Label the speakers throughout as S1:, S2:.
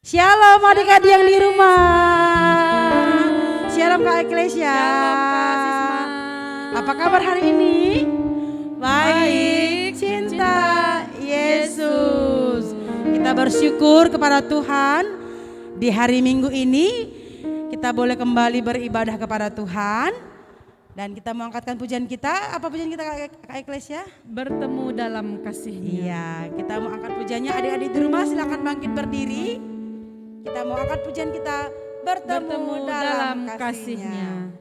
S1: Shalom adik-adik yang di rumah. Shalom Kak Eklesia. Apa kabar hari ini? Baik, cinta Yesus. Kita bersyukur kepada Tuhan. Di hari Minggu ini kita boleh kembali beribadah kepada Tuhan. Dan kita mengangkatkan pujian kita. Apa pujian kita Kak Eklesia?
S2: Bertemu dalam kasih-Nya.
S1: Iya, kita mau angkat pujiannya. Adik-adik di rumah silakan bangkit berdiri. Kita mau angkat pujian kita, bertemu dalam kasih-Nya.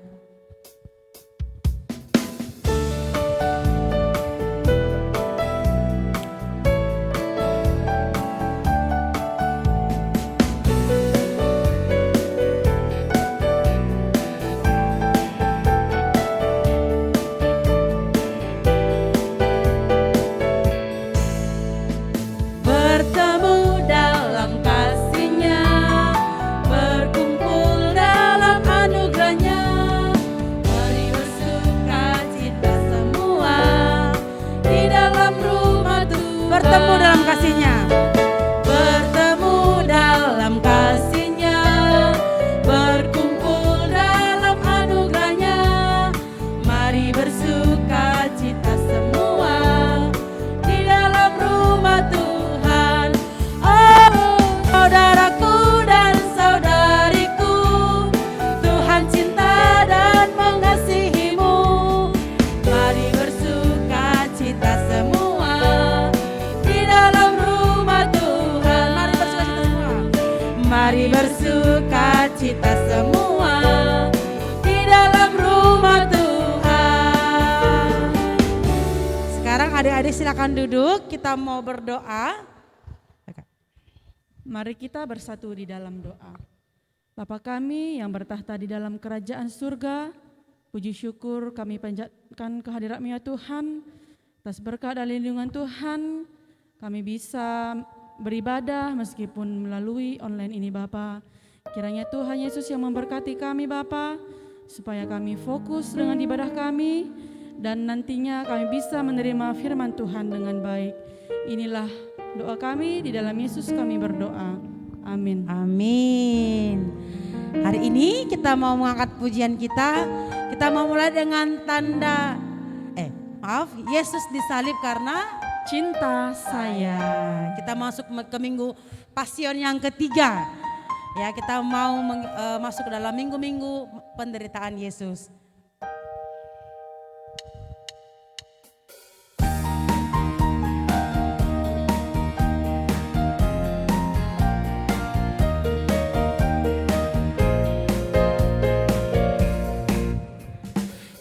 S1: Bertemu dalam kasih-Nya, bertemu dalam kasih-Nya, berkumpul dalam anugerah-Nya. Mari bersuka cita semua di dalam rumah Tuhan. Oh, saudaraku dan saudariku, Tuhan cinta dan mengasihimu. Mari bersuka cita semua. Mari bersuka cita semua di dalam rumah Tuhan. Sekarang adik-adik silakan duduk, kita mau berdoa.
S2: Mari kita bersatu di dalam doa. Bapa kami yang bertahta di dalam kerajaan surga, puji syukur kami panjatkan kehadirat-Mu ya Tuhan. Atas berkat dan lindungan Tuhan, kami bisa beribadah meskipun melalui online ini Bapa. Kiranya Tuhan Yesus yang memberkati kami Bapa, supaya kami fokus dengan ibadah kami dan nantinya kami bisa menerima firman Tuhan dengan baik. Inilah doa kami, di dalam Yesus kami berdoa. Amin.
S1: Amin. Hari ini kita mau mengangkat pujian kita. Kita mau mulai dengan tanda Yesus disalib karena cinta saya. Kita masuk ke minggu Pasion yang ketiga. Ya, kita mau masuk ke dalam minggu-minggu penderitaan Yesus.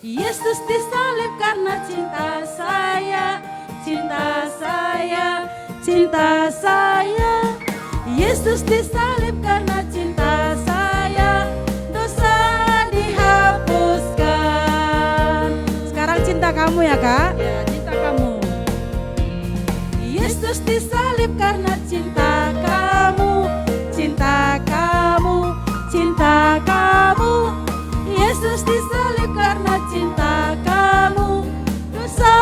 S1: Yesus disalib karena cinta saya. Cinta saya, cinta saya. Yesus disalib karena cinta saya. Dosa dihapuskan. Sekarang cinta kamu ya Kak?
S2: Ya, cinta kamu.
S1: Yesus disalib karena cinta kamu. Cinta kamu, cinta kamu. Yesus disalib karena cinta kamu. Dosa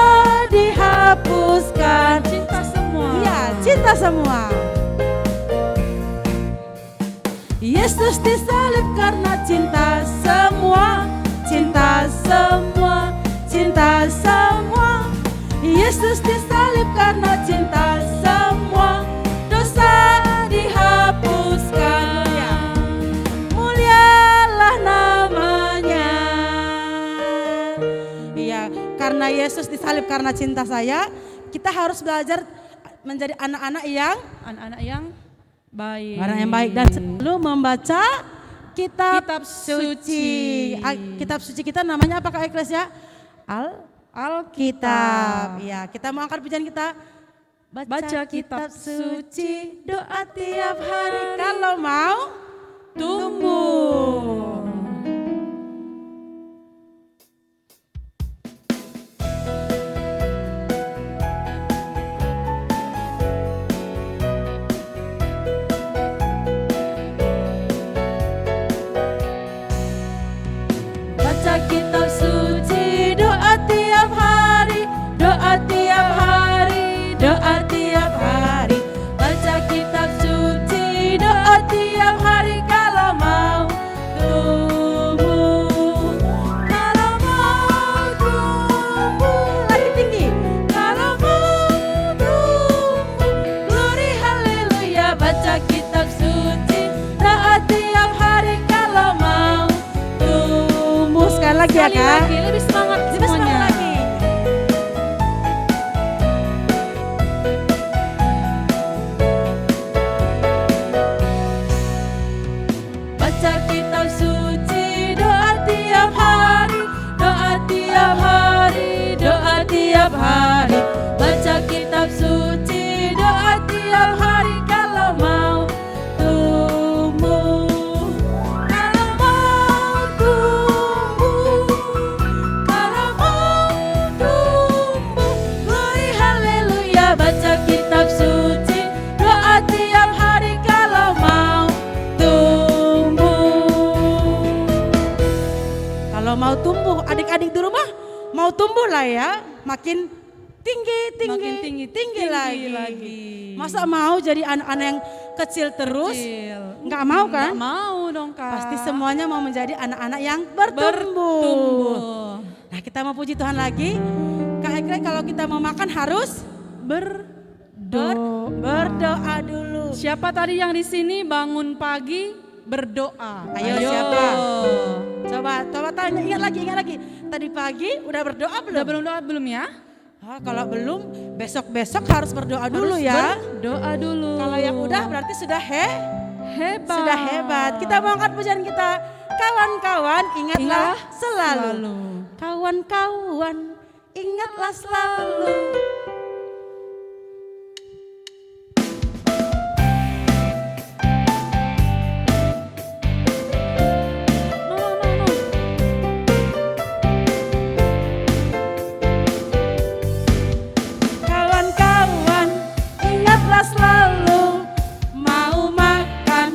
S1: dihapuskan.
S2: Cinta semua.
S1: Ya, cinta semua. Yesus disalib karena cinta semua. Cinta semua. Cinta semua. Yesus disalib karena cinta semua. Dosa dihapuskan. Ya. Mulialah namanya. Ya, karena Yesus disalib karena cinta saya, kita harus belajar menjadi anak-anak yang
S2: baik.
S1: Orang yang baik dan selalu membaca kitab suci. Kitab suci kita namanya apa Kak Eklesia? Alkitab. Ya, kita mau angkat pujian kita. Baca kitab suci, doa tiap hari. Kalau mau tumbuh. Baca kitab suci, doa tiap hari, doa tiap hari, doa tiap hari. Baca kitab suci, doa tiap ya Kak.
S2: lagi, lebih semangat
S1: Lebih semangat
S2: semuanya.
S1: lagi.
S2: Baca kitab suci, doa tiap hari, doa tiap hari, doa tiap hari. Baca kitab suci, doa tiap hari kalau mau tumbuh. Kalau mau tumbuh, kalau mau tumbuh. Glory haleluya, baca kitab suci, doa tiap hari kalau mau tumbuh.
S1: Kalau mau tumbuh, adik-adik di rumah mau tumbuh lah ya, makin tinggi,
S2: Makin tinggi
S1: lagi. Masa mau jadi anak-anak yang kecil terus?
S2: Kecil.
S1: Nggak mau kan?
S2: Nggak mau dong Kak.
S1: Pasti semuanya mau menjadi anak-anak yang bertumbuh. Nah kita mau puji Tuhan lagi. Kak Egreg kalau kita mau makan harus berdoa dulu.
S2: Siapa tadi yang di sini bangun pagi berdoa?
S1: Ayo, siapa? Coba tanya, ingat lagi. Tadi pagi udah berdoa belum?
S2: Udah belum doa belum ya?
S1: Kalau belum, besok harus berdoa dulu ya.
S2: Doa dulu.
S1: Kalau yang udah berarti sudah
S2: hebat.
S1: sudah hebat. Kita mau angkat pujian kita. Kawan-kawan, ingatlah selalu. Kawan-kawan, ingatlah selalu. Kawan-kawan, ingatlah selalu. Mau makan,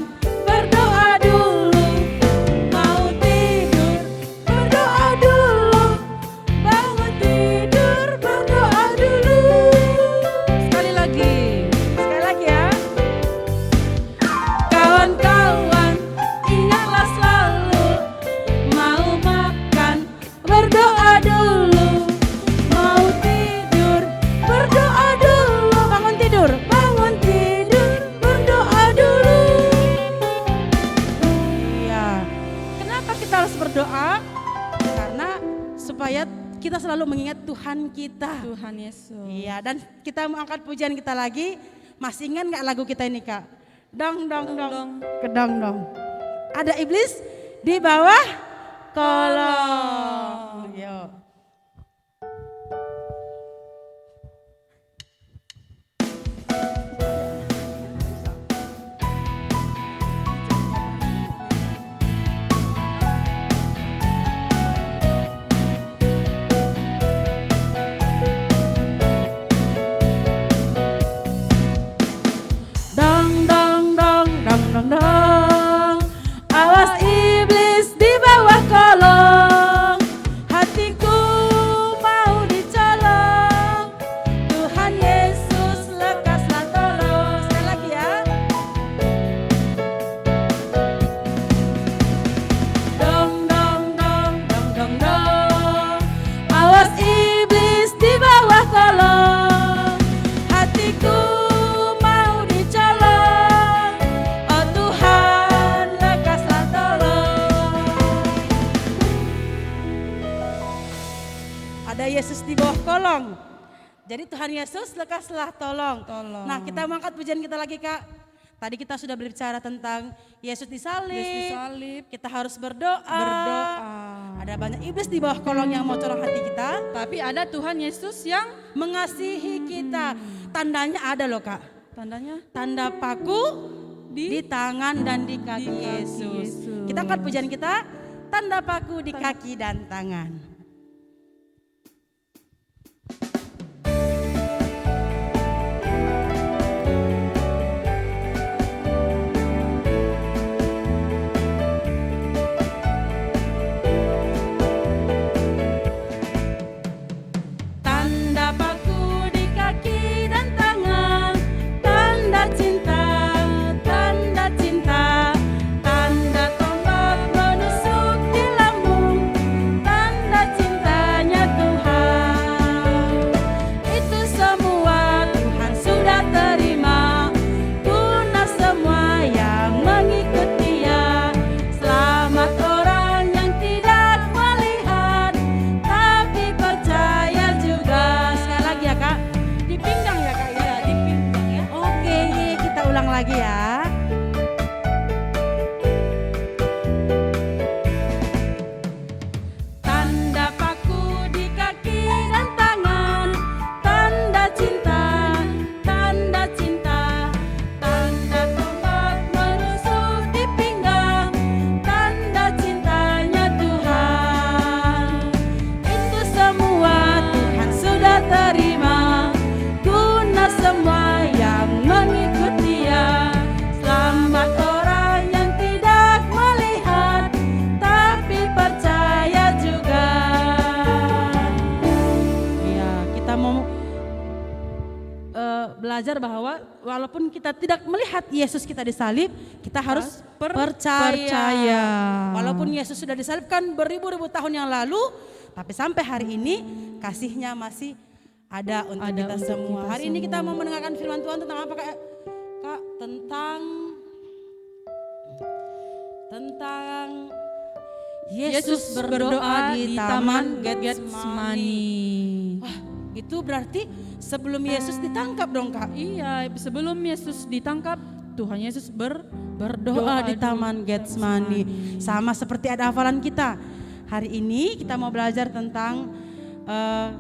S1: berdoa dulu. Mau tidur, berdoa dulu. Bangun tidur, berdoa dulu.
S2: Sekali lagi.
S1: Sekali lagi ya. Kawan-kawan, ingatlah selalu. Mau makan, berdoa dulu. Mau tidur, berdoa dulu. Bangun tidur, berdoa dulu. Iya. Kenapa kita harus berdoa? Karena supaya kita selalu mengingat Tuhan kita.
S2: Tuhan Yesus.
S1: Iya, dan kita mau angkat pujian kita lagi. Masih ingat nggak lagu kita ini Kak? Dong, kedong dong. Ada iblis di bawah kolong. Yuk. Dong. Awas iblis di bawah kolong. Hatiku mau dicolong. Tuhan Yesus lekaslah tolong. Sekali lagi ya. Dong. Awas iblis di bawah kolong. Hatiku mau dicolong. Oh Tuhan lekaslah tolong. Ada Yesus di bawah kolong. Jadi Tuhan Yesus lekaslah tolong. Nah kita mau angkat pujian kita lagi Kak. Tadi kita sudah berbicara tentang Yesus disalib.
S2: Yesus disalib.
S1: Kita harus berdoa. Ada banyak iblis di bawah kolong yang mau colong hati kita.
S2: Tapi ada Tuhan Yesus yang
S1: Mengasihi kita. Tandanya ada loh Kak.
S2: tandanya
S1: Tanda paku di tangan dan di kaki Yesus. Kita angkat pujian kita. Tanda paku di kaki dan tangan. Tanda paku di kaki dan tangan, tanda cinta, tanda cinta, tanda tombak menusuk di lambung, tanda lagi ya.
S2: Tanda paku di kaki dan tangan, tanda cinta, tanda cinta. Tanda tombak menusuk di pinggang, tanda cintanya Tuhan. Itu semua Tuhan sudah terima, guna semua yang mengikut Dia. Selamat orang yang tidak melihat, tapi percaya juga.
S1: Ya, kita mau belajar bahwa walaupun kita tidak melihat Yesus kita disalib, kita harus percaya. Walaupun Yesus sudah disalibkan beribu-ribu tahun yang lalu, tapi sampai hari ini kasih-Nya masih ada untuk kita semua. Hari ini kita mau mendengarkan firman Tuhan tentang apa Kak? Kak, tentang Yesus berdoa di Taman Getsemani. Wah, itu berarti sebelum Yesus ditangkap dong Kak?
S2: Iya, sebelum Yesus ditangkap, Tuhan Yesus
S1: Berdoa di Taman Getsemani. Sama seperti ada hafalan kita. Hari ini kita mau belajar tentang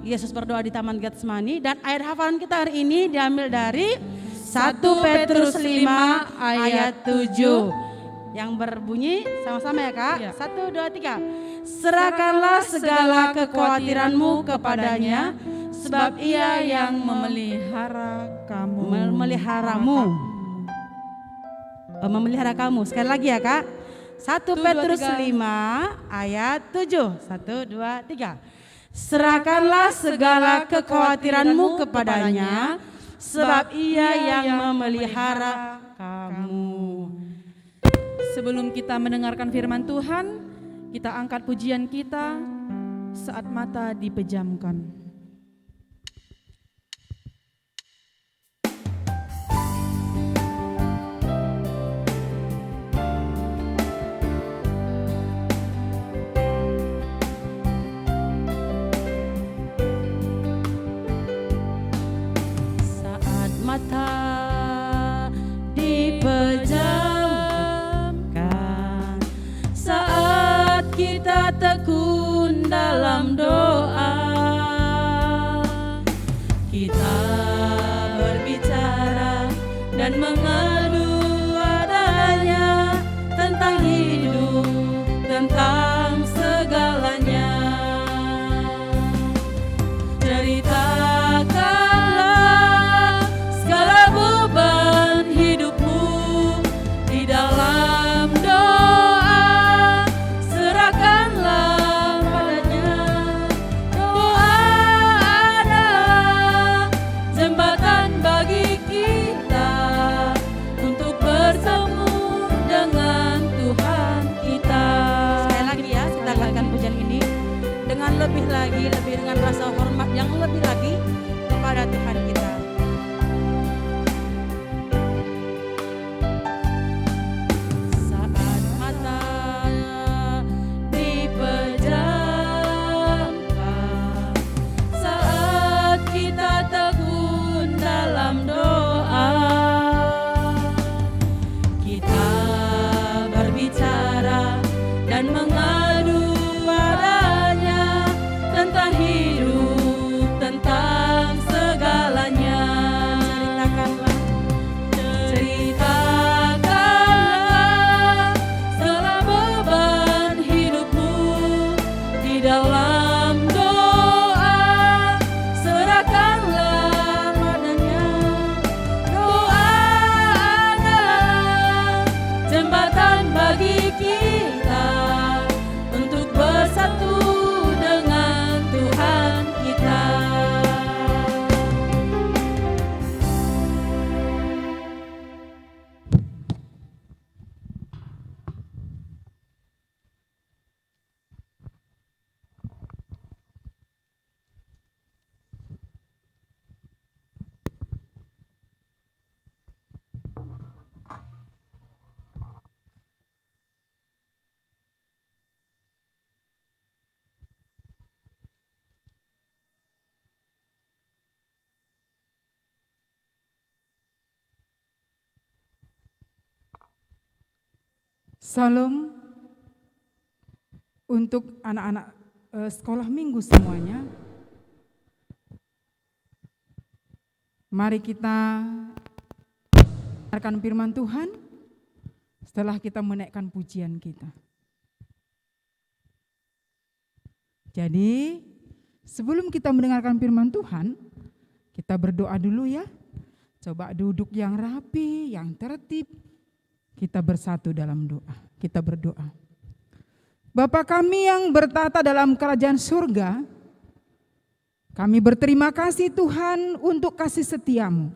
S1: Yesus berdoa di Taman Getsemani, dan ayat hafalan kita hari ini diambil dari 1 Petrus 5 ayat 7 yang berbunyi sama-sama ya Kak.
S2: Ya.
S1: 1, 2, 3. Serahkanlah segala kekhawatiranmu kepadanya, sebab Ia yang
S2: memelihara kamu.
S1: memelihara kamu. Sekali lagi ya Kak. 1 Petrus 5 ayat 7. 1, 2, 3. Serahkanlah segala kekhawatiranmu kepadanya, sebab Ia yang memelihara kamu.
S2: Sebelum kita mendengarkan firman Tuhan, kita angkat pujian kita saat mata dipejamkan.
S1: Saat mata dipejamkan, saat kita tekun dalam doa, kita berbicara dan mengadu adanya tentang hidup, tentang segalanya. Ceritakanlah segala beban hidupmu di dalam doa, serahkanlah padanya. Doa adalah jembatan bagi kita untuk bertemu dengan Tuhan kita. Sekali lagi ya, kita angkatkan pujian ini dengan lebih dengan rasa hormat yang lebih lagi kepada Tuhan kita. Saat mata dipejamkan, saat kita tekun dalam doa, kita berbicara dan mengadu padanya tentang hidup, tentang segalanya.
S3: Salam untuk anak-anak sekolah minggu semuanya. Mari kita dengarkan firman Tuhan setelah kita menaikkan pujian kita. Jadi sebelum kita mendengarkan firman Tuhan, kita berdoa dulu ya. Coba duduk yang rapi, yang tertib. Kita bersatu dalam doa. Kita berdoa. Bapa kami yang bertata dalam kerajaan surga, kami berterima kasih Tuhan untuk kasih setiamu.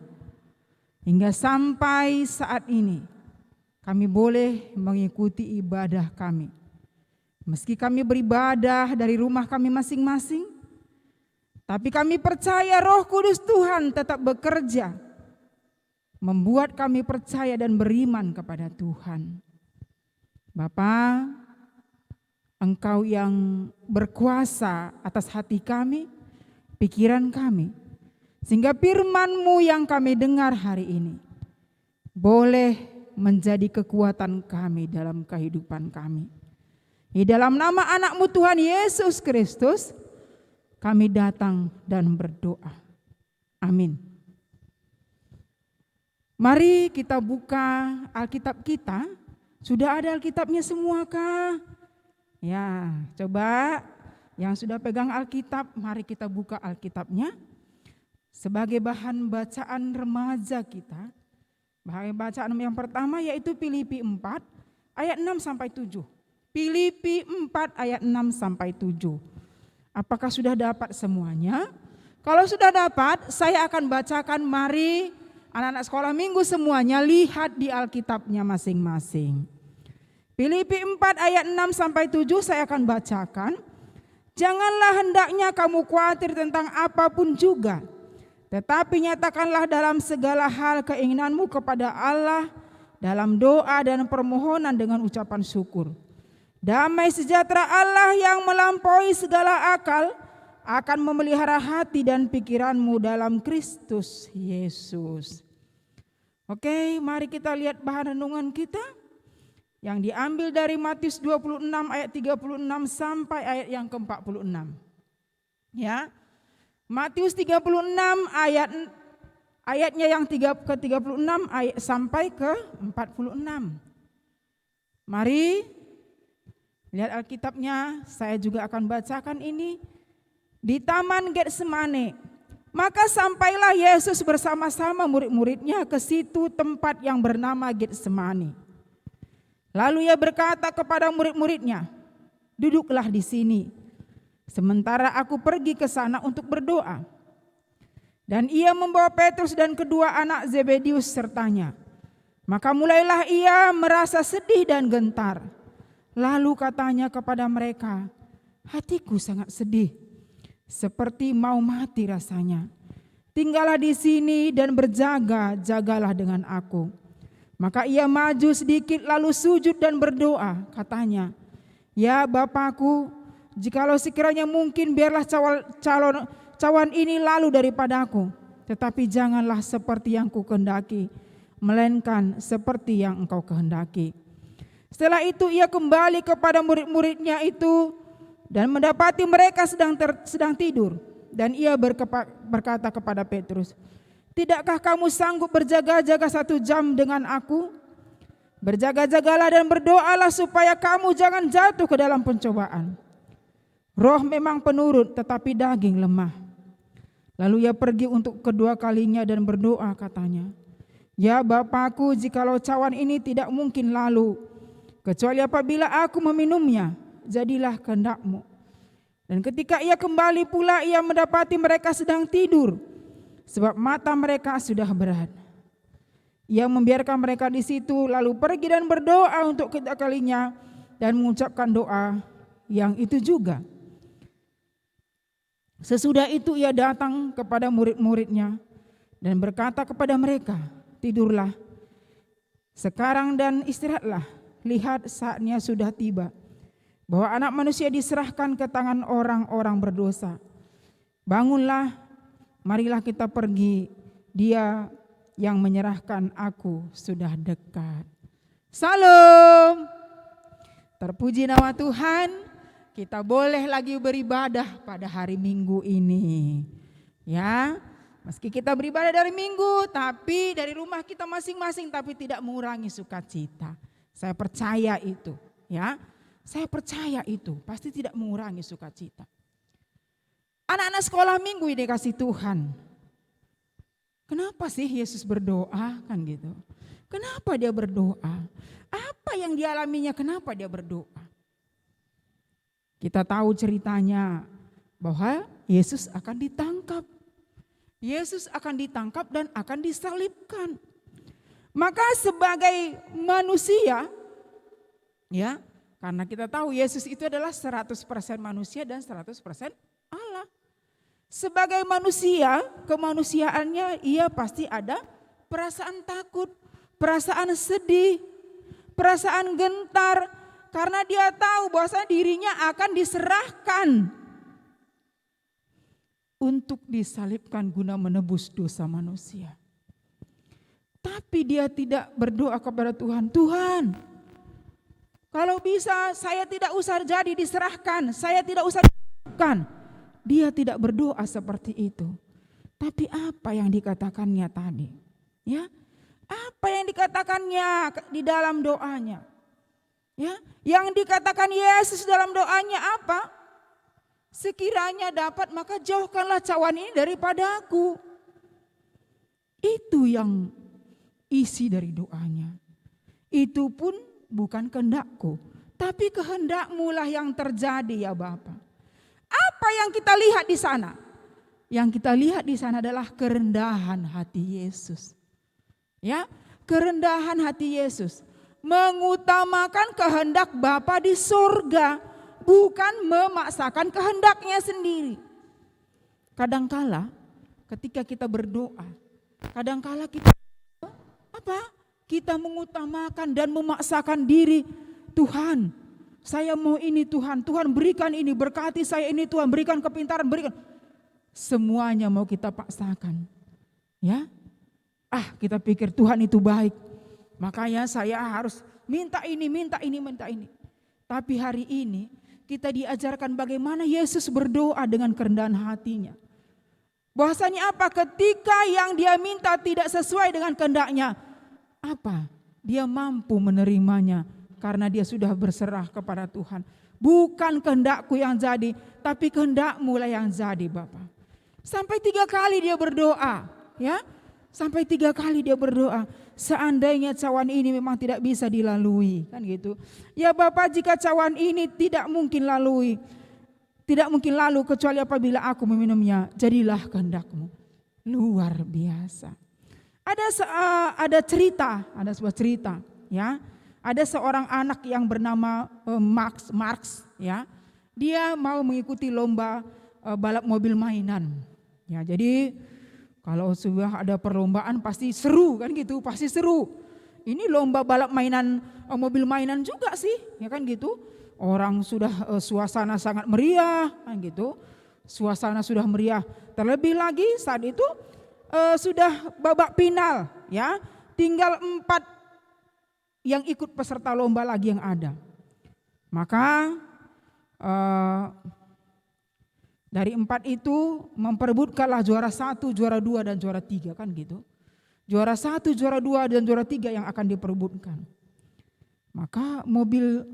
S3: Hingga sampai saat ini kami boleh mengikuti ibadah kami. Meski kami beribadah dari rumah kami masing-masing, tapi kami percaya Roh Kudus Tuhan tetap bekerja, membuat kami percaya dan beriman kepada Tuhan. Bapa, Engkau yang berkuasa atas hati kami, pikiran kami, sehingga firman-Mu yang kami dengar hari ini boleh menjadi kekuatan kami dalam kehidupan kami. Di dalam nama anak-Mu Tuhan Yesus Kristus, kami datang dan berdoa. Amin. Mari kita buka Alkitab kita. Sudah ada Alkitabnya semua kah? Ya, coba yang sudah pegang Alkitab, mari kita buka Alkitabnya sebagai bahan bacaan remaja kita. Bahan bacaan yang pertama yaitu Filipi 4 ayat 6 sampai 7. Filipi 4 ayat 6 sampai 7. Apakah sudah dapat semuanya? Kalau sudah dapat, saya akan bacakan. Mari anak-anak sekolah minggu semuanya lihat di Alkitabnya masing-masing. Filipi 4 ayat 6 sampai 7 saya akan bacakan. Janganlah hendaknya kamu khawatir tentang apapun juga, tetapi nyatakanlah dalam segala hal keinginanmu kepada Allah dalam doa dan permohonan dengan ucapan syukur. Damai sejahtera Allah yang melampaui segala akal akan memelihara hati dan pikiranmu dalam Kristus Yesus. Oke, mari kita lihat bahan renungan kita yang diambil dari Matius 26 ayat 36 sampai ayat yang ke-46. Ya. Matius 36 ayatnya yang ke-36 ayat sampai ke-46. Mari lihat Alkitabnya, saya juga akan bacakan ini. Di Taman Getsemane, maka sampailah Yesus bersama-sama murid-muridnya ke situ tempat yang bernama Getsemane. Lalu ia berkata kepada murid-muridnya, duduklah di sini, sementara aku pergi ke sana untuk berdoa. Dan ia membawa Petrus dan kedua anak Zebedius sertanya. Maka mulailah ia merasa sedih dan gentar. Lalu katanya kepada mereka, hatiku sangat sedih, seperti mau mati rasanya. Tinggallah di sini dan berjaga-jagalah dengan aku. Maka ia maju sedikit lalu sujud dan berdoa, katanya, ya Bapakku, jikalau sekiranya mungkin biarlah cawan ini lalu daripadaku, tetapi janganlah seperti yang ku kehendaki, melainkan seperti yang engkau kehendaki. Setelah itu ia kembali kepada murid-muridnya itu dan mendapati mereka sedang tidur. Dan ia berkata kepada Petrus, tidakkah kamu sanggup berjaga-jaga 1 jam dengan aku? Berjaga-jagalah dan berdoalah supaya kamu jangan jatuh ke dalam pencobaan. Roh memang penurut tetapi daging lemah. Lalu ia pergi untuk kedua kalinya dan berdoa, katanya, ya Bapakku, jikalau cawan ini tidak mungkin lalu, kecuali apabila aku meminumnya, jadilah kehendakmu. Dan ketika ia kembali pula, ia mendapati mereka sedang tidur, sebab mata mereka sudah berat. Ia membiarkan mereka di situ, lalu pergi dan berdoa untuk ketiga kalinya dan mengucapkan doa yang itu juga. Sesudah itu ia datang kepada murid-muridnya dan berkata kepada mereka, tidurlah sekarang dan istirahatlah. Lihat saatnya sudah tiba, bahwa anak manusia diserahkan ke tangan orang-orang berdosa. Bangunlah, marilah kita pergi, dia yang menyerahkan aku sudah dekat. Salam. Terpuji nama Tuhan, kita boleh lagi beribadah pada hari Minggu ini. Ya, meski kita beribadah dari Minggu, tapi dari rumah kita masing-masing, tapi tidak mengurangi sukacita. Saya percaya itu, ya. Saya percaya itu, pasti tidak mengurangi sukacita. Anak-anak sekolah Minggu ini kasih Tuhan. Kenapa sih Yesus berdoa kan gitu? Kenapa dia berdoa? Apa yang dialaminya, kenapa dia berdoa? Kita tahu ceritanya bahwa Yesus akan ditangkap. Yesus akan ditangkap dan akan disalibkan. Maka sebagai manusia, ya, karena kita tahu Yesus itu adalah 100% manusia dan 100% Allah. Sebagai manusia, kemanusiaannya ia pasti ada perasaan takut, perasaan sedih, perasaan gentar, karena dia tahu bahwa dirinya akan diserahkan untuk disalibkan guna menebus dosa manusia. Tapi dia tidak berdoa kepada Tuhan, Tuhan, kalau bisa saya tidak usah jadi diserahkan, saya tidak usah diserahkan. Dia tidak berdoa seperti itu. Tapi apa yang dikatakannya tadi? Ya, apa yang dikatakannya di dalam doanya? Ya, yang dikatakan Yesus dalam doanya apa? Sekiranya dapat maka jauhkanlah cawan ini daripada aku. Itu yang isi dari doanya. Itu pun bukan kehendakku, tapi kehendakmu lah yang terjadi ya Bapa. Apa yang kita lihat di sana? Yang kita lihat di sana adalah kerendahan hati Yesus. Ya, kerendahan hati Yesus mengutamakan kehendak Bapa di surga, bukan memaksakan kehendaknya sendiri. Kadangkala ketika kita berdoa, kadangkala kita kita mengutamakan dan memaksakan diri. Tuhan, saya mau ini Tuhan, Tuhan berikan ini, berkati saya ini Tuhan, berikan kepintaran, berikan. Semuanya mau kita paksakan. Ya, kita pikir Tuhan itu baik, makanya saya harus minta ini, minta ini, minta ini. Tapi hari ini kita diajarkan bagaimana Yesus berdoa dengan kerendahan hatinya. Bahwasanya apa? Ketika yang dia minta tidak sesuai dengan kehendaknya, apa? Dia mampu menerimanya. Karena dia sudah berserah kepada Tuhan. Bukan kehendakku yang jadi, tapi kehendak-Mu lah yang jadi Bapa. Sampai 3 kali dia berdoa, ya. Sampai 3 kali dia berdoa. Seandainya cawan ini memang tidak bisa dilalui, kan gitu. Ya Bapa, jika cawan ini tidak mungkin lalui, tidak mungkin lalu kecuali apabila aku meminumnya, jadilah kehendak-Mu. Luar biasa. Ada sebuah cerita, ya. Ada seorang anak yang bernama Marx, ya. Dia mau mengikuti lomba balap mobil mainan. Ya, jadi kalau sudah ada perlombaan pasti seru kan gitu, pasti seru. Ini lomba balap mainan mobil mainan juga sih, ya kan gitu. Orang sudah suasana sangat meriah kan gitu. Suasana sudah meriah. Terlebih lagi saat itu sudah babak final, ya. Tinggal 4 yang ikut peserta lomba lagi yang ada. Maka dari 4 itu memperebutkanlah juara 1, juara 2 dan juara 3 kan gitu. Juara 1, juara 2 dan juara 3 yang akan diperebutkan. Maka mobil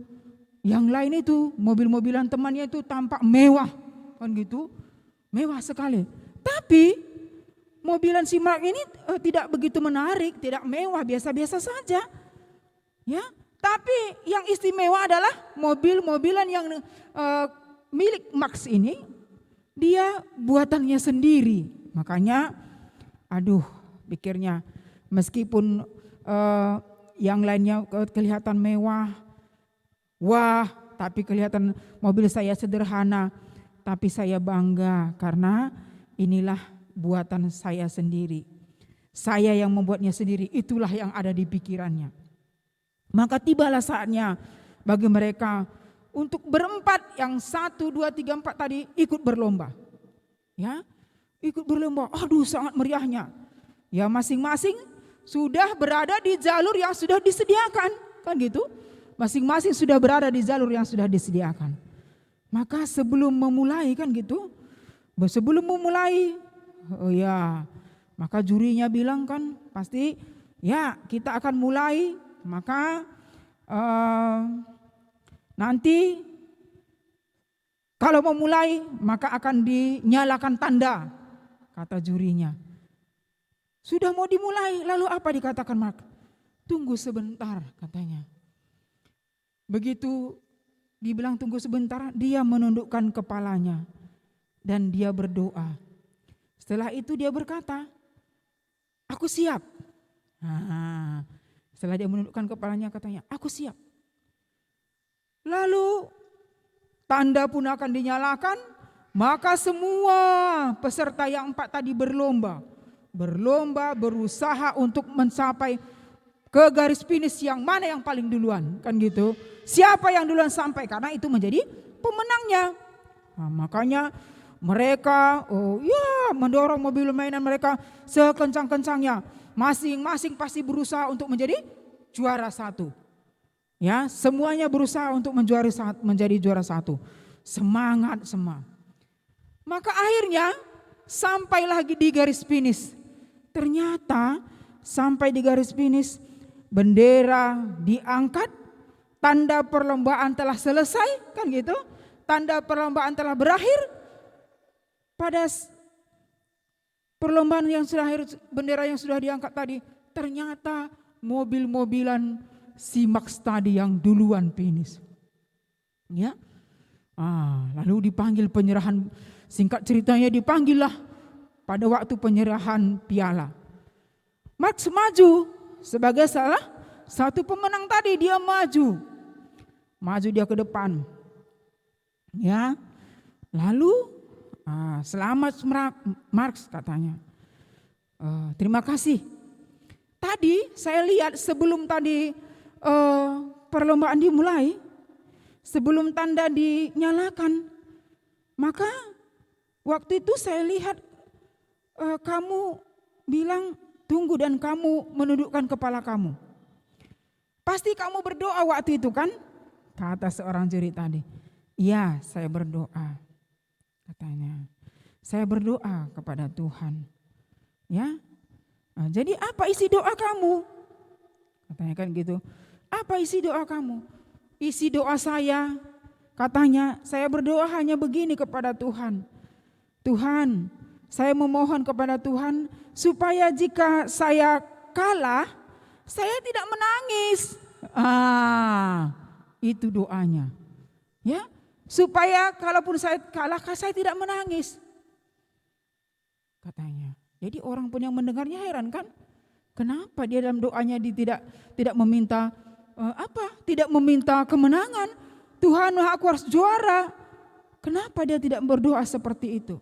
S3: yang lain itu, mobil-mobilan temannya itu tampak mewah kan gitu. Mewah sekali. Tapi mobilan si Mark ini tidak begitu menarik, tidak mewah, biasa-biasa saja. Ya, tapi yang istimewa adalah mobil-mobilan yang milik Max ini, dia buatannya sendiri. Makanya, pikirnya meskipun yang lainnya kelihatan mewah, wah, tapi kelihatan mobil saya sederhana, tapi saya bangga karena inilah buatan saya sendiri. Saya yang membuatnya sendiri, itulah yang ada di pikirannya. Maka tibalah saatnya bagi mereka untuk berempat, yang 1, 2, 3, 4 tadi ikut berlomba. Ya, ikut berlomba. Aduh, sangat meriahnya. Ya, masing-masing sudah berada di jalur yang sudah disediakan, kan gitu. masing-masing sudah berada di jalur yang sudah disediakan. Maka sebelum memulai kan gitu, sebelum memulai, oh ya, maka jurinya bilang kan pasti ya kita akan mulai, maka nanti kalau mau mulai maka akan dinyalakan tanda, kata jurinya. Sudah mau dimulai, lalu apa dikatakan Mark? Tunggu sebentar katanya. Begitu dibilang tunggu sebentar, dia menundukkan kepalanya dan dia berdoa. Setelah itu dia berkata, aku siap. Nah, setelah dia menundukkan kepalanya katanya, aku siap. Lalu tanda pun akan dinyalakan, maka semua peserta yang 4 tadi berlomba berusaha untuk mencapai ke garis finish yang mana yang paling duluan, kan gitu. Siapa yang duluan sampai, karena itu menjadi pemenangnya. Nah, makanya mereka mendorong mobil mainan mereka sekencang-kencangnya. Masing-masing pasti berusaha untuk menjadi juara 1. Ya, semuanya berusaha untuk menjadi juara 1. Semangat semua. Maka akhirnya sampai lagi di garis finish. Ternyata sampai di garis finish, bendera diangkat, tanda perlombaan telah selesai, kan gitu. Tanda perlombaan telah berakhir. Pada perlombaan yang sudah akhir, bendera yang sudah diangkat tadi, ternyata mobil-mobilan si Max tadi yang duluan finish. Ya. Lalu dipanggil penyerahan, singkat ceritanya dipanggillah pada waktu penyerahan piala. Max maju sebagai salah satu pemenang tadi, dia maju dia ke depan. Ya. Lalu selamat Max katanya. Terima kasih. Tadi saya lihat sebelum tadi perlombaan dimulai, sebelum tanda dinyalakan, maka waktu itu saya lihat kamu bilang tunggu dan kamu menundukkan kepala kamu. Pasti kamu berdoa waktu itu kan? Kata seorang juri tadi. Iya, saya berdoa. Katanya. Saya berdoa kepada Tuhan. Ya. Jadi apa isi doa kamu? Katanya kan gitu. Apa isi doa kamu? Isi doa saya, katanya, saya berdoa hanya begini kepada Tuhan. Tuhan, saya memohon kepada Tuhan supaya jika saya kalah, saya tidak menangis. Itu doanya. Ya, supaya kalaupun saya kalah, saya tidak menangis. Katanya. Jadi orang pun yang mendengarnya heran kan? Kenapa dia dalam doanya tidak meminta tidak meminta kemenangan. Tuhan, aku harus juara. Kenapa dia tidak berdoa seperti itu?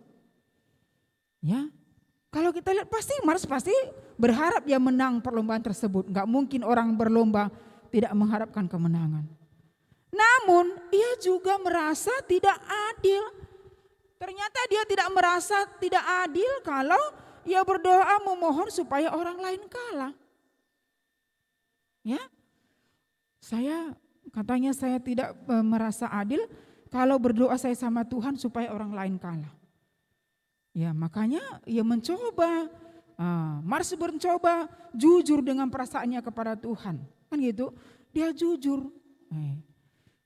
S3: Ya, kalau kita lihat pasti Mars pasti berharap dia menang perlombaan tersebut. Enggak mungkin orang berlomba tidak mengharapkan kemenangan. Namun ia juga merasa tidak adil. Ternyata dia tidak merasa tidak adil kalau ia berdoa memohon supaya orang lain kalah. Ya, katanya saya tidak merasa adil kalau berdoa saya sama Tuhan supaya orang lain kalah. Ya, makanya ia mencoba, Mars mencoba jujur dengan perasaannya kepada Tuhan. Kan gitu, dia jujur.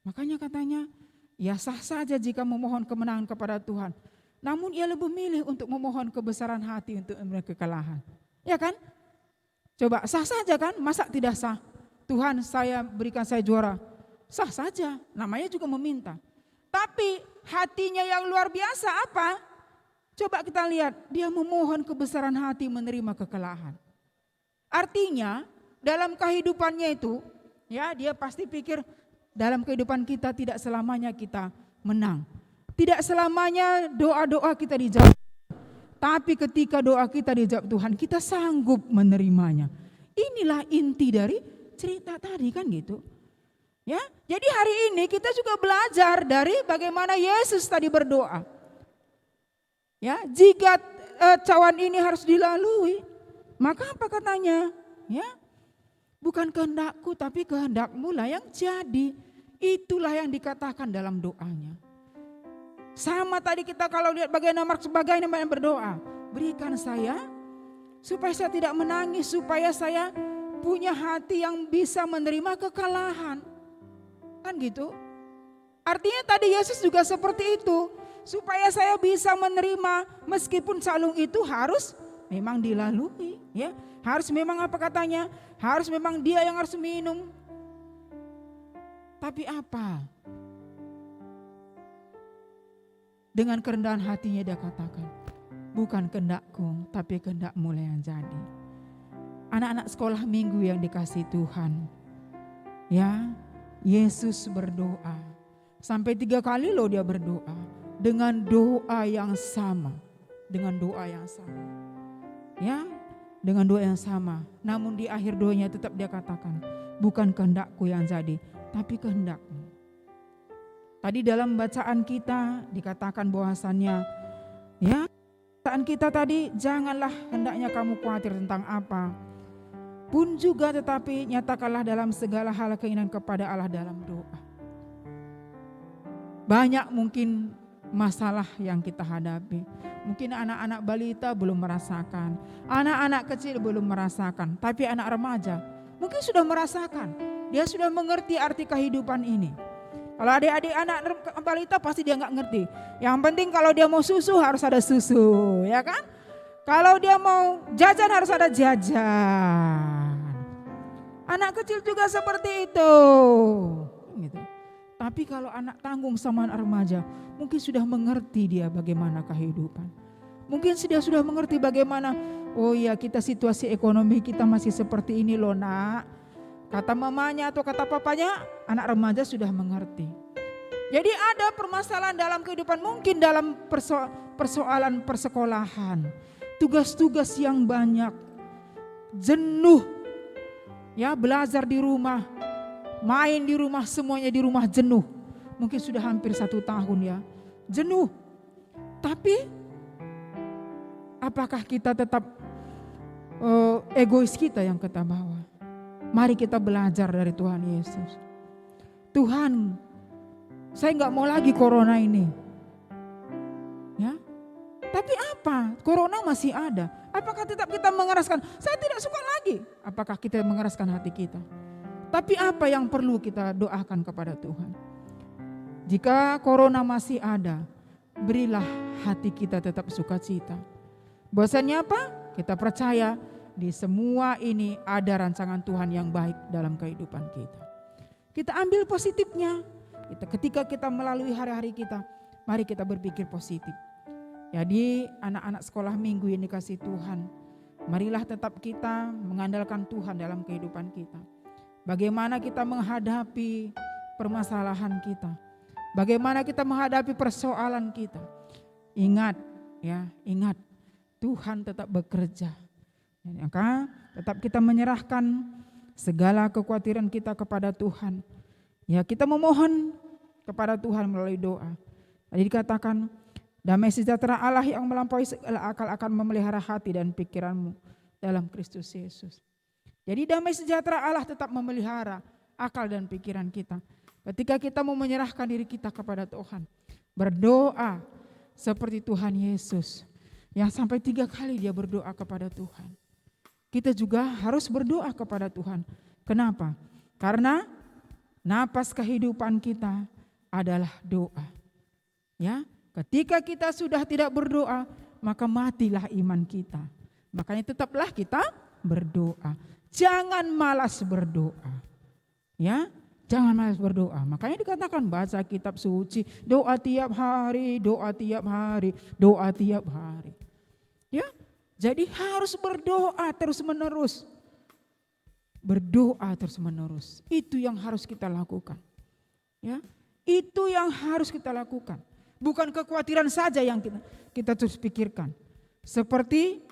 S3: Makanya katanya, ya sah saja jika memohon kemenangan kepada Tuhan. Namun ia lebih memilih untuk memohon kebesaran hati untuk memberi kekalahan. Ya kan? Coba sah saja kan? Masa tidak sah? Tuhan, berikan saya juara. Sah saja, namanya juga meminta. Tapi hatinya yang luar biasa apa? Coba kita lihat, dia memohon kebesaran hati menerima kekalahan. Artinya dalam kehidupannya itu, ya dia pasti pikir dalam kehidupan kita tidak selamanya kita menang. Tidak selamanya doa-doa kita dijawab. Tapi ketika doa kita dijawab Tuhan, kita sanggup menerimanya. Inilah inti dari cerita tadi kan gitu. Ya, jadi hari ini kita juga belajar dari bagaimana Yesus tadi berdoa. Ya, jika cawan ini harus dilalui, maka apa katanya? Ya, Bukan kehendakku tapi kehendakmu lah yang jadi. Itulah yang dikatakan dalam doanya. Sama tadi kita kalau lihat bagian nomor sebagai yang berdoa. Berikan saya supaya saya tidak menangis, supaya saya punya hati yang bisa menerima kekalahan. Kan gitu. Artinya tadi Yesus juga seperti itu. Supaya saya bisa menerima meskipun salung itu harus memang dilalui. Ya, harus memang apa katanya? Harus memang dia yang harus minum. Tapi apa? Dengan kerendahan hatinya dia katakan, bukan kehendakku tapi kehendakmu lah yang jadi. Anak-anak sekolah minggu yang dikasih Tuhan. Ya, Yesus berdoa. Sampai 3 kali loh dia berdoa. Dengan doa yang sama. Dengan doa yang sama. Ya, dengan doa yang sama. Namun di akhir doanya tetap dia katakan, bukan kehendakku yang jadi, tapi kehendakmu. Tadi dalam bacaan kita dikatakan bahwasannya, ya, bacaan kita tadi, janganlah hendaknya kamu khawatir tentang apa. Pun juga tetapi nyatakanlah dalam segala hal keinginan kepada Allah dalam doa. Banyak mungkin masalah yang kita hadapi. Mungkin anak-anak balita belum merasakan, anak-anak kecil belum merasakan, tapi anak remaja mungkin sudah merasakan. Dia sudah mengerti arti kehidupan ini. Kalau adik-adik anak balita pasti dia nggak ngerti. Yang penting kalau dia mau susu harus ada susu, ya kan? Kalau dia mau jajan harus ada jajan. Anak kecil juga seperti itu. Gitu. Tapi kalau anak tanggung sama anak remaja, mungkin sudah mengerti dia bagaimana kehidupan. Mungkin dia sudah mengerti bagaimana, oh ya kita situasi ekonomi kita masih seperti ini loh nak. Kata mamanya atau kata papanya, anak remaja sudah mengerti. Jadi ada permasalahan dalam kehidupan, mungkin dalam persoalan persekolahan. Tugas-tugas yang banyak, jenuh, ya belajar di rumah, main di rumah, semuanya di rumah jenuh. Mungkin sudah hampir 1 tahun ya, jenuh. Tapi apakah kita tetap egois kita yang kita bawa? Mari kita belajar dari Tuhan Yesus. Tuhan, saya nggak mau lagi corona ini. Ya, tapi apa? Corona masih ada. Apakah tetap kita mengeraskan? Saya tidak suka lagi. Apakah kita mengeraskan hati kita? Tapi apa yang perlu kita doakan kepada Tuhan? Jika corona masih ada, berilah hati kita tetap sukacita. Bahwasannya apa? Kita percaya di semua ini ada rancangan Tuhan yang baik dalam kehidupan kita. Kita ambil positifnya. Ketika kita melalui hari-hari kita, mari kita berpikir positif. Jadi anak-anak sekolah minggu yang dikasih Tuhan, marilah tetap kita mengandalkan Tuhan dalam kehidupan kita. Bagaimana kita menghadapi permasalahan kita. Bagaimana kita menghadapi persoalan kita. Ingat ya, ingat Tuhan tetap bekerja. Maka tetap kita menyerahkan segala kekhawatiran kita kepada Tuhan. Ya, kita memohon kepada Tuhan melalui doa. Tadi dikatakan, damai sejahtera Allah yang melampaui segala akal akan memelihara hati dan pikiranmu dalam Kristus Yesus. Jadi damai sejahtera Allah tetap memelihara akal dan pikiran kita. Ketika kita mau menyerahkan diri kita kepada Tuhan. Berdoa seperti Tuhan Yesus. Yang sampai 3 kali dia berdoa kepada Tuhan. Kita juga harus berdoa kepada Tuhan. Kenapa? Karena napas kehidupan kita adalah doa. Ya, ketika kita sudah tidak berdoa, maka matilah iman kita. Makanya tetaplah kita berdoa. Jangan malas berdoa. Ya, jangan malas berdoa. Makanya dikatakan baca kitab suci, doa tiap hari, doa tiap hari, doa tiap hari. Ya, jadi harus berdoa terus-menerus. Berdoa terus-menerus. Itu yang harus kita lakukan. Ya, itu yang harus kita lakukan. Bukan kekhawatiran saja yang kita terus pikirkan. Seperti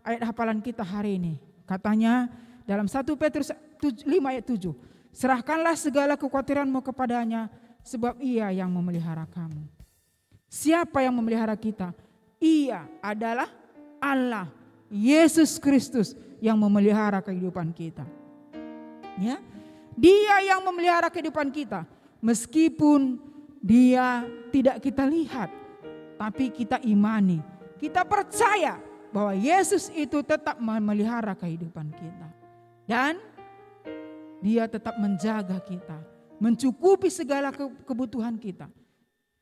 S3: ayat hafalan kita hari ini. Katanya dalam 1 Petrus 5 ayat 7. Serahkanlah segala kekhawatiranmu kepadanya sebab ia yang memelihara kamu. Siapa yang memelihara kita? Ia adalah Allah, Yesus Kristus yang memelihara kehidupan kita. Ya, Dia yang memelihara kehidupan kita. Meskipun Dia tidak kita lihat, tapi kita imani, kita percaya bahwa Yesus itu tetap memelihara kehidupan kita. Dan Dia tetap menjaga kita, mencukupi segala kebutuhan kita.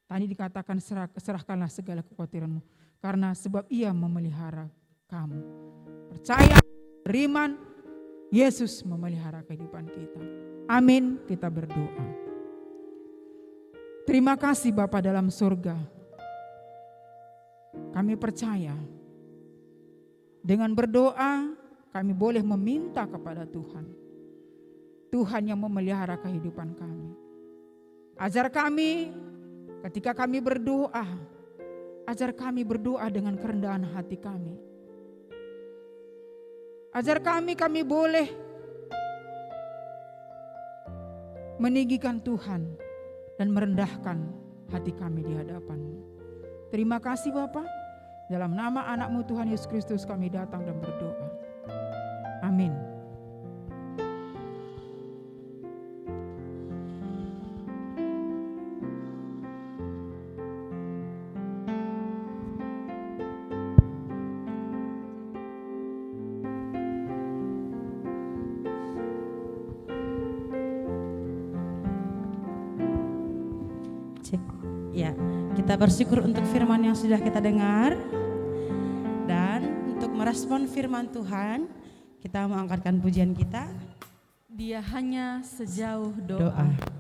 S3: Tadi dikatakan serahkanlah segala kekhawatiranmu, karena sebab Ia memelihara kamu. Percaya, beriman, Yesus memelihara kehidupan kita. Amin, kita berdoa. Terima kasih Bapa dalam surga. Kami percaya dengan berdoa kami boleh meminta kepada Tuhan. Tuhan yang memelihara kehidupan kami. Ajar kami ketika kami berdoa, ajar kami berdoa dengan kerendahan hati kami. Ajar kami boleh meninggikan Tuhan dan merendahkan hati kami di hadapan-Mu. Terima kasih Bapa. Dalam nama anak-Mu Tuhan Yesus Kristus kami datang dan berdoa. Amin.
S1: Ya, kita bersyukur untuk firman yang sudah kita dengar. Dan untuk merespon firman Tuhan, kita mengangkatkan pujian kita.
S2: Dia hanya sejauh doa.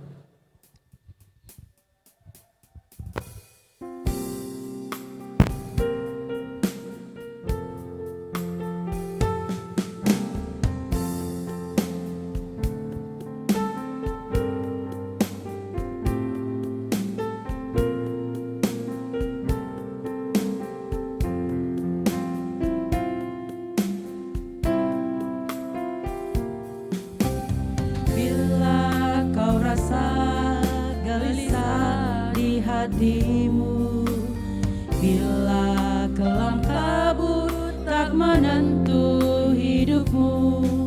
S2: Hatimu bila kelam kabut tak menentu hidupmu,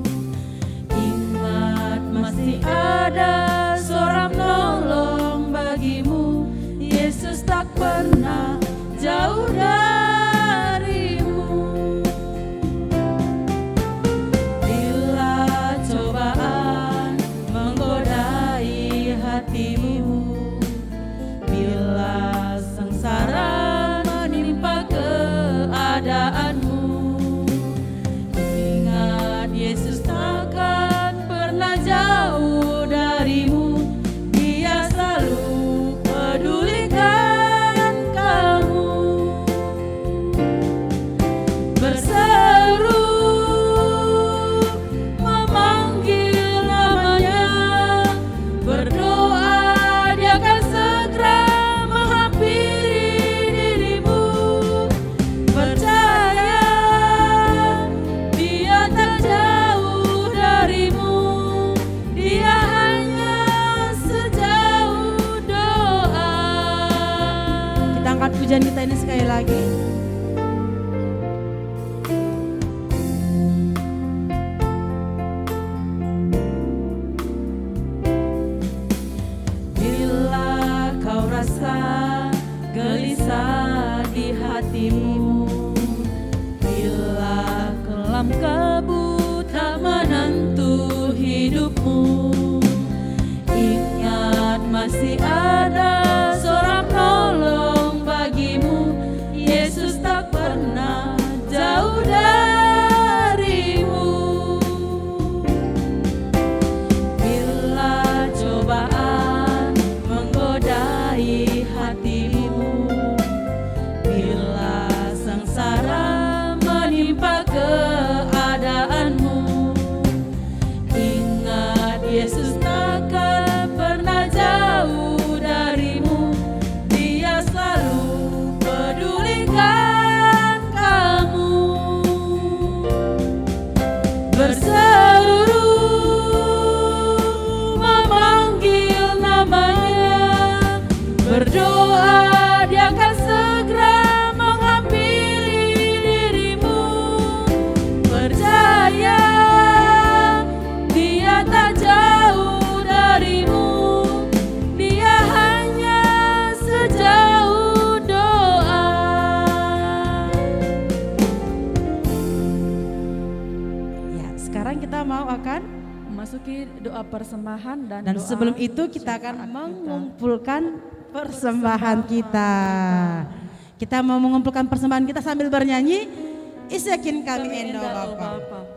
S2: ingat masih ada seorang penolong bagimu. Yesus tak pernah jauh darimu. Bila cobaan menggodai hatimu, bila sengsara menimpa keadaanmu, ingat Yesus takkan pernah jauh darimu. Dia selalu pedulikan kamu. Berseru memanggil namanya, berdoa Dia akan segera menghampiri dirimu. Percaya Dia tak jauh darimu. Dia hanya sejauh doa.
S1: Kita angkat pujian kita ini sekali lagi.
S2: Bila kau rasa gelisah di hatimu, bila kelam kabut tak menentu hidupmu, ingat masih ada seorang penolong bagimu. Yesus tak pernah jauh darimu. Bila cobaan menggodai hatimu, bila sengsara menimpa keadaanmu, ingat Yesus takkan pernah jauh
S1: sekarang kita mau akan
S2: memasuki doa persembahan dan
S1: dan
S2: doa
S1: sebelum itu kita akan
S2: syafaat
S1: mengumpulkan persembahan kita. Kita mau mengumpulkan persembahan kita sambil bernyanyi Isakin kami endo Bapa.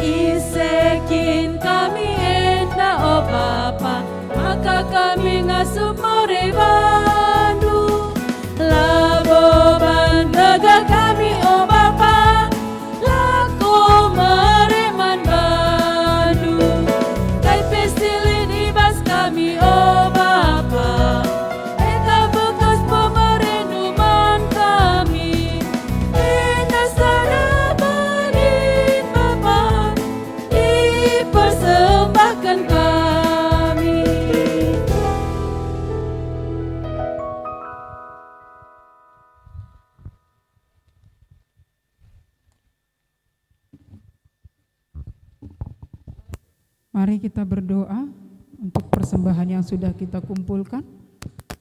S2: Isekin kami enda o Bapa, maka kami ngasup moribandu. Laboban daga kami o Bapa, laku mereman bandu. Kai pesilin ibas kami o Bapa, eta bekas pemerenuman kami. Enda sarabanin Bapa, dipersembahkan kami.
S3: Mari kita berdoa untuk persembahan yang sudah kita kumpulkan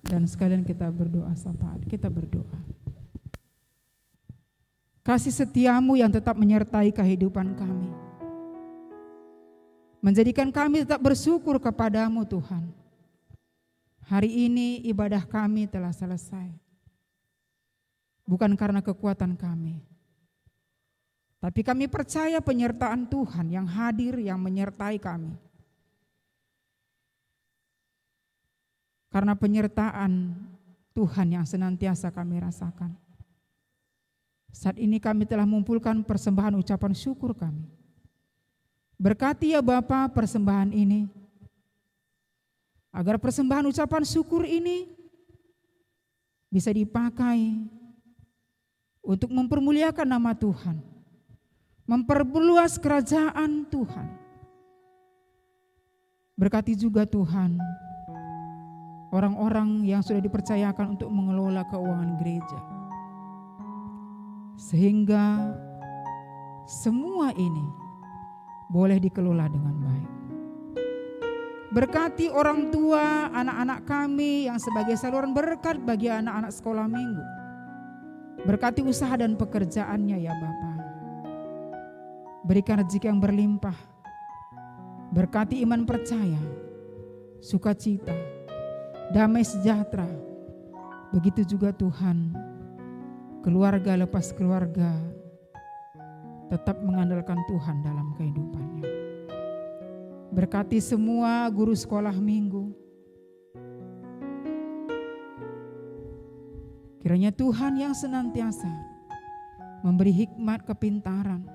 S3: dan sekalian kita berdoa syafaat. Kita berdoa. Kasih setiamu yang tetap menyertai kehidupan kami, menjadikan kami tetap bersyukur kepadamu Tuhan. Hari ini ibadah kami telah selesai. Bukan karena kekuatan kami, tapi kami percaya penyertaan Tuhan yang hadir, yang menyertai kami. Karena penyertaan Tuhan yang senantiasa kami rasakan. Saat ini kami telah mengumpulkan persembahan ucapan syukur kami. Berkati ya Bapa persembahan ini, agar persembahan ucapan syukur ini bisa dipakai untuk mempermuliakan nama Tuhan, memperluas kerajaan Tuhan. Berkati juga Tuhan orang-orang yang sudah dipercayakan untuk mengelola keuangan gereja, sehingga semua ini boleh dikelola dengan baik. Berkati orang tua, anak-anak kami yang sebagai saluran berkat bagi anak-anak sekolah minggu. Berkati usaha dan pekerjaannya ya Bapa. Berikan rezeki yang berlimpah. Berkati iman percaya, sukacita, damai sejahtera. Begitu juga Tuhan, keluarga lepas keluarga tetap mengandalkan Tuhan dalam kehidupannya. Berkati semua guru sekolah minggu. Kiranya Tuhan yang senantiasa memberi hikmat kepintaran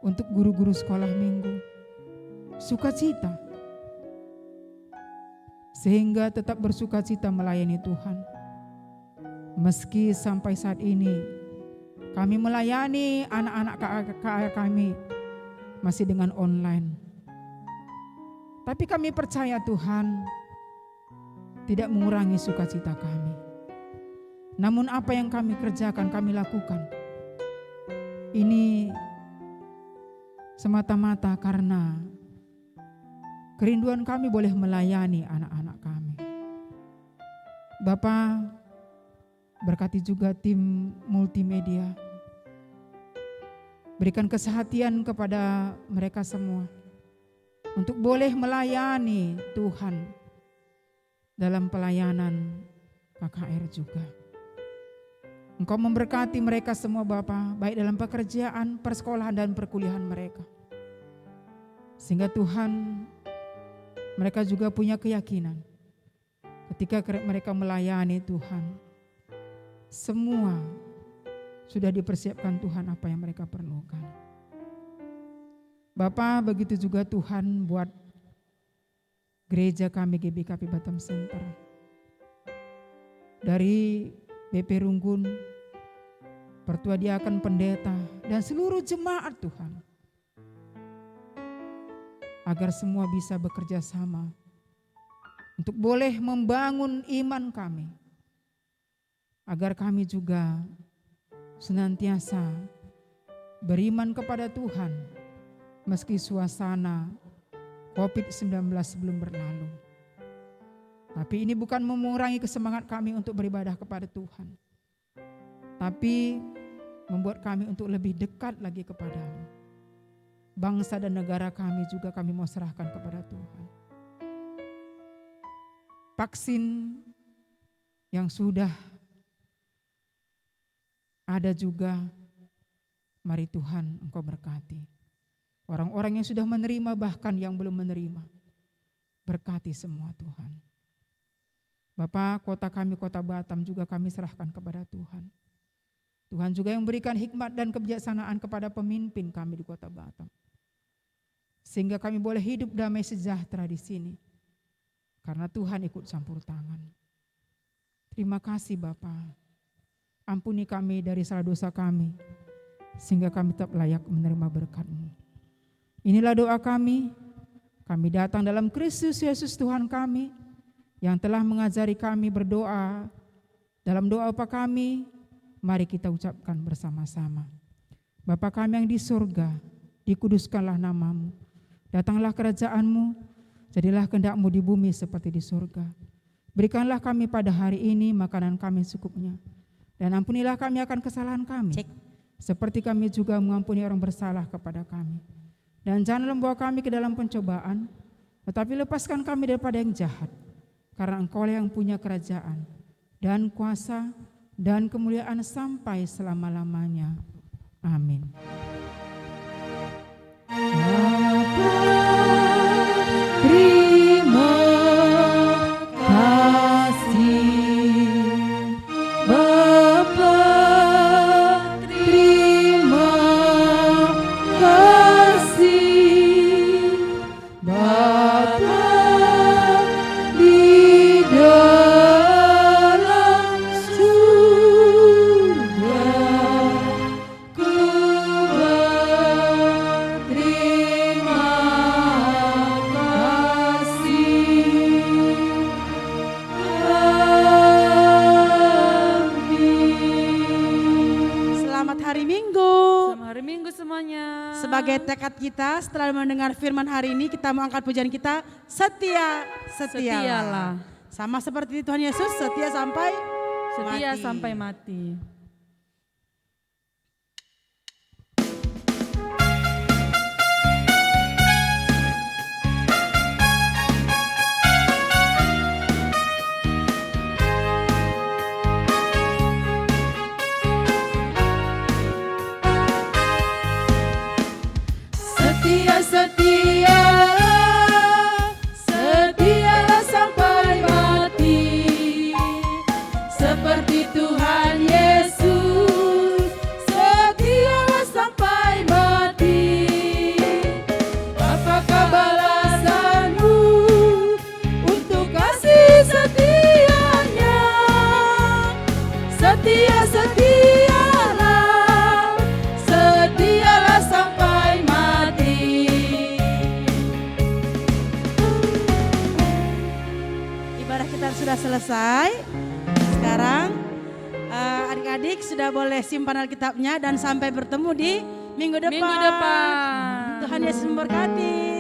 S3: untuk guru-guru sekolah minggu, sukacita, sehingga tetap bersukacita melayani Tuhan. Meski sampai saat ini kami melayani anak-anak KKR kami masih dengan online, tapi kami percaya Tuhan tidak mengurangi sukacita kami. Namun apa yang kami kerjakan, kami lakukan, ini semata-mata karena kerinduan kami boleh melayani anak-anak kami. Bapa, berkati juga tim multimedia. Berikan kesehatan kepada mereka semua untuk boleh melayani Tuhan dalam pelayanan KKR juga. Engkau memberkati mereka semua Bapa, baik dalam pekerjaan, persekolahan dan perkuliahan mereka. Sehingga Tuhan, mereka juga punya keyakinan ketika mereka melayani Tuhan, semua sudah dipersiapkan Tuhan apa yang mereka perlukan. Bapa, begitu juga Tuhan buat gereja kami GBKP Batam Center. Dari BP Runggun, Pertua Diaken Pendeta, dan seluruh jemaat Tuhan. Agar semua bisa bekerja sama untuk boleh membangun iman kami. Agar kami juga senantiasa beriman kepada Tuhan meski suasana COVID-19 belum berlalu. Tapi ini bukan mengurangi semangat kami untuk beribadah kepada Tuhan, tapi membuat kami untuk lebih dekat lagi kepada-Mu. Bangsa dan negara kami juga kami mau serahkan kepada Tuhan. Vaksin yang sudah ada juga, mari Tuhan Engkau berkati. Orang-orang yang sudah menerima bahkan yang belum menerima, berkati semua Tuhan. Bapak, kota kami, kota Batam juga kami serahkan kepada Tuhan. Tuhan juga yang berikan hikmat dan kebijaksanaan kepada pemimpin kami di kota Batam. Sehingga kami boleh hidup damai sejahtera di sini. Karena Tuhan ikut campur tangan. Terima kasih Bapak. Ampuni kami dari salah dosa kami. Sehingga kami tetap layak menerima berkat-Mu. Inilah doa kami. Kami datang dalam Kristus Yesus Tuhan kami. Yang telah mengajari kami berdoa. Dalam doa apa kami, mari kita ucapkan bersama-sama. Bapa kami yang di surga, dikuduskanlah nama-Mu. Datanglah kerajaan-Mu, jadilah kehendak-Mu di bumi seperti di surga. Berikanlah kami pada hari ini makanan kami secukupnya. Dan ampunilah kami akan kesalahan kami. Seperti kami juga mengampuni orang bersalah kepada kami. Dan janganlah membawa kami ke dalam pencobaan, tetapi lepaskan kami daripada yang jahat. Karena Engkau-lah yang punya kerajaan dan kuasa dan kemuliaan sampai selama-lamanya. Amin. Terima kasih Bapa, terima kasih Bapa di dalam surga, ku berterima
S2: semuanya.
S1: Sebagai tekad kita setelah mendengar firman hari ini, kita mau angkat pujian kita, setialah. Sama seperti Tuhan Yesus, setia sampai
S2: mati.
S3: Setialah sampai mati, seperti Tuhan Yesus. Setialah sampai mati. Apakah balasanmu untuk kasih setianya? Setialah sampai mati.
S1: ibadah kita sudah selesai. Sekarang adik-adik sudah boleh simpan Alkitabnya dan sampai bertemu di minggu depan.
S2: Minggu depan.
S1: Tuhan Yesus memberkati.